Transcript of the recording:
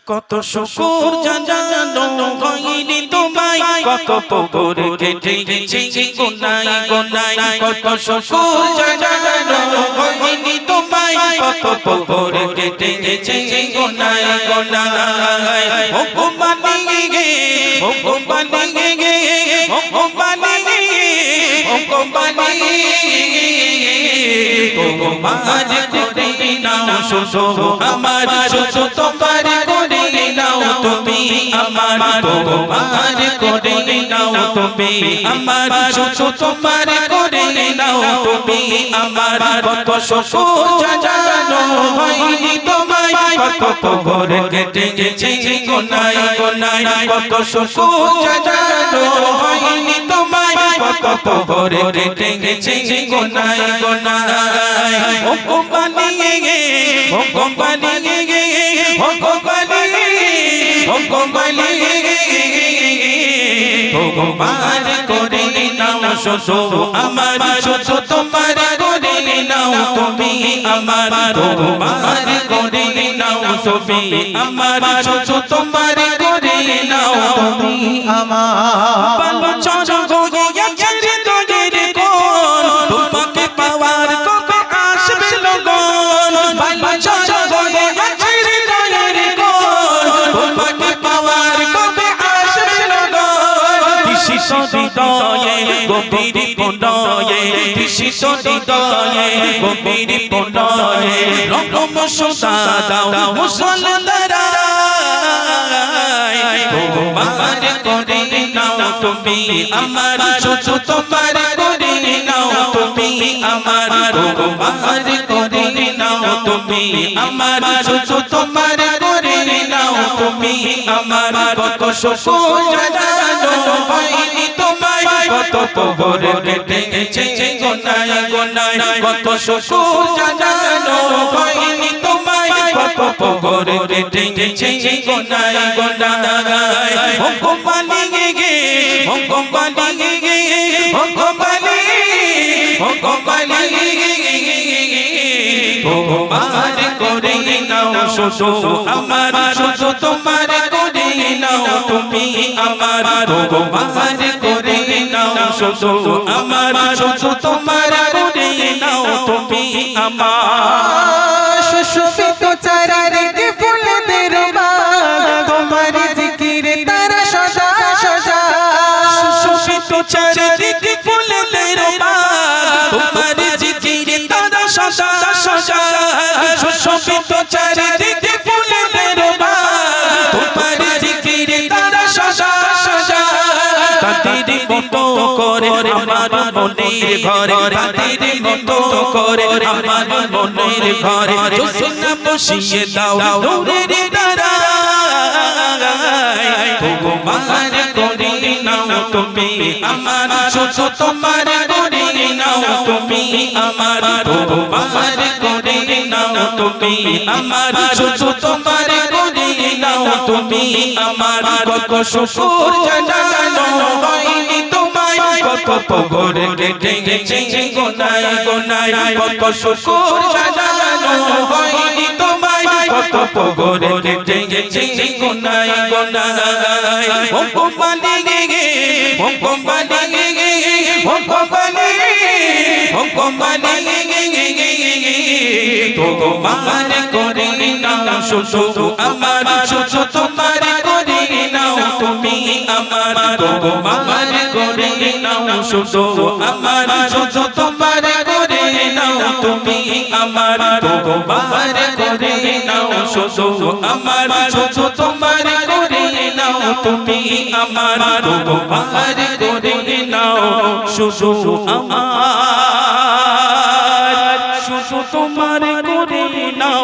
কত শুকর জানানো হয়নি তোমায়, কত পুকুর কেটে গেছে গোনায় গোনায়। কত শুকর জানানো হয়নি তোমায়, কত পুকুর কেটে গেছে গোনায় গোনায়। ও কোম্পানি গে, ও কোম্পানি গে, ও কোম্পানি, ও কোম্পানি, তোমার করে নাও শুধু আমার, শুধু তোমার করে নাও তুমি আমার, তোমার করে নাও তুমি আমার, শুধু তোমার করে নাও তুমি আমার। কত শুকর জানানো হয়নি তোমায়, কত পুকুর কেটে গেছে গোনায় গোনায়। কত শুকর জানানো হয়নি তোমায়, কত পুকুর কেটে গেছে গোনায় গোনায়। ও কোম্পানি গে, ও কোম্পানি গে, ও কোম্পানি, ও কোম্পানি, তোমার করে নাও শুধু আমার, শুধু তোমার করে নাও তুমি আমার, তোমার করে নাও তুমি আমার, শুধু তোমার করে নাও তুমি আমার। বাবা চলো গিয়ে ছেড়ে দগের কোন, তোমাকে পাওয়ার কবে আসবে লগন। বাবা চলো গিয়ে ছেড়ে দগের কোন, তোমাকে পাওয়ার কবে আসবে লগন। বিশিষ্ট হৃদয়ে গভীর প্রণয়ে, বিশিষ্ট হৃদয়ে গভীর প্রণয়ে, রকম সুতা দাও মুসলদারায়। তোমার করে নাও তুমি আমার, শুধু তোমার করে নাও তুমি আমার, তোমার করে নাও তুমি আমার, শুধু তোমার করে নাও তুমি আমার। কত শুকর জানানো হয়নি তোমায়, কত পুকুর কেটে গেছে গোনায় গোনায়। কত শুকর জানানো হয়নি তোমায়, কত পুকুর কেটে গেছে গোনায় গোনায়। ও কোম্পানি গে, ও কোম্পানি গে, ও কোম্পানি, ও কোম্পানি, তোমার করে নাও শুধু আমার, শুধু তোমার করে নাও তুমি আমার, তোমার করে নাও শুধু আমার, শুধু তোমার করে নাও তুমি আমার। সুশোভিত চারিদিকে ফুলেদের বাগ, তোমার জিকিরে তারা সদা সজা। সুশোভিত চারিদিকে ফুলেদের বাগ, তোমার জিকিরে তারা সদা সজা। সুশোভিত চারিদিকে ফুলেদের বাগ, তোমার জিকিরে তারা সদা সজা। তাদের মতো করে আমার মনের ঘরে, তাদের মতো করে আমার মনের ঘরে জোছনা বসিয়ে দাও নূরের তারায়। তোমার করে নাও তুমি আমার, শুধু তোমার করে নাও তুমি আমার, তোমার করে নাও তুমি আমার, শুধু তোমার করে নাও তুমি আমার। কত শুকর জানানো হয়নি তোমায়, কত পুকুর কেটে গেছে গোনায় গোনায়। কত শুকর জানানো হয়নি তোমায়, কত পুকুর কেটে গেছে গোনায় গোনায়। ও কোম্পানি গে, ও কোম্পানি গে, ও কোম্পানি, ও কোম্পানি, তোমার করে নাও শুধু আমার, শুধু তোমার করে নাও তুমি আমার, তোমার করে নাও শুধু আমার, শুধু তোমার করে নাও তুমি আমার, তোমার করে নাও শুধু আমার, শুধু তোমার করে নাও তুমি আমার, তোমার করে নাও শুধু আমার, শুধু তোমার করে নাও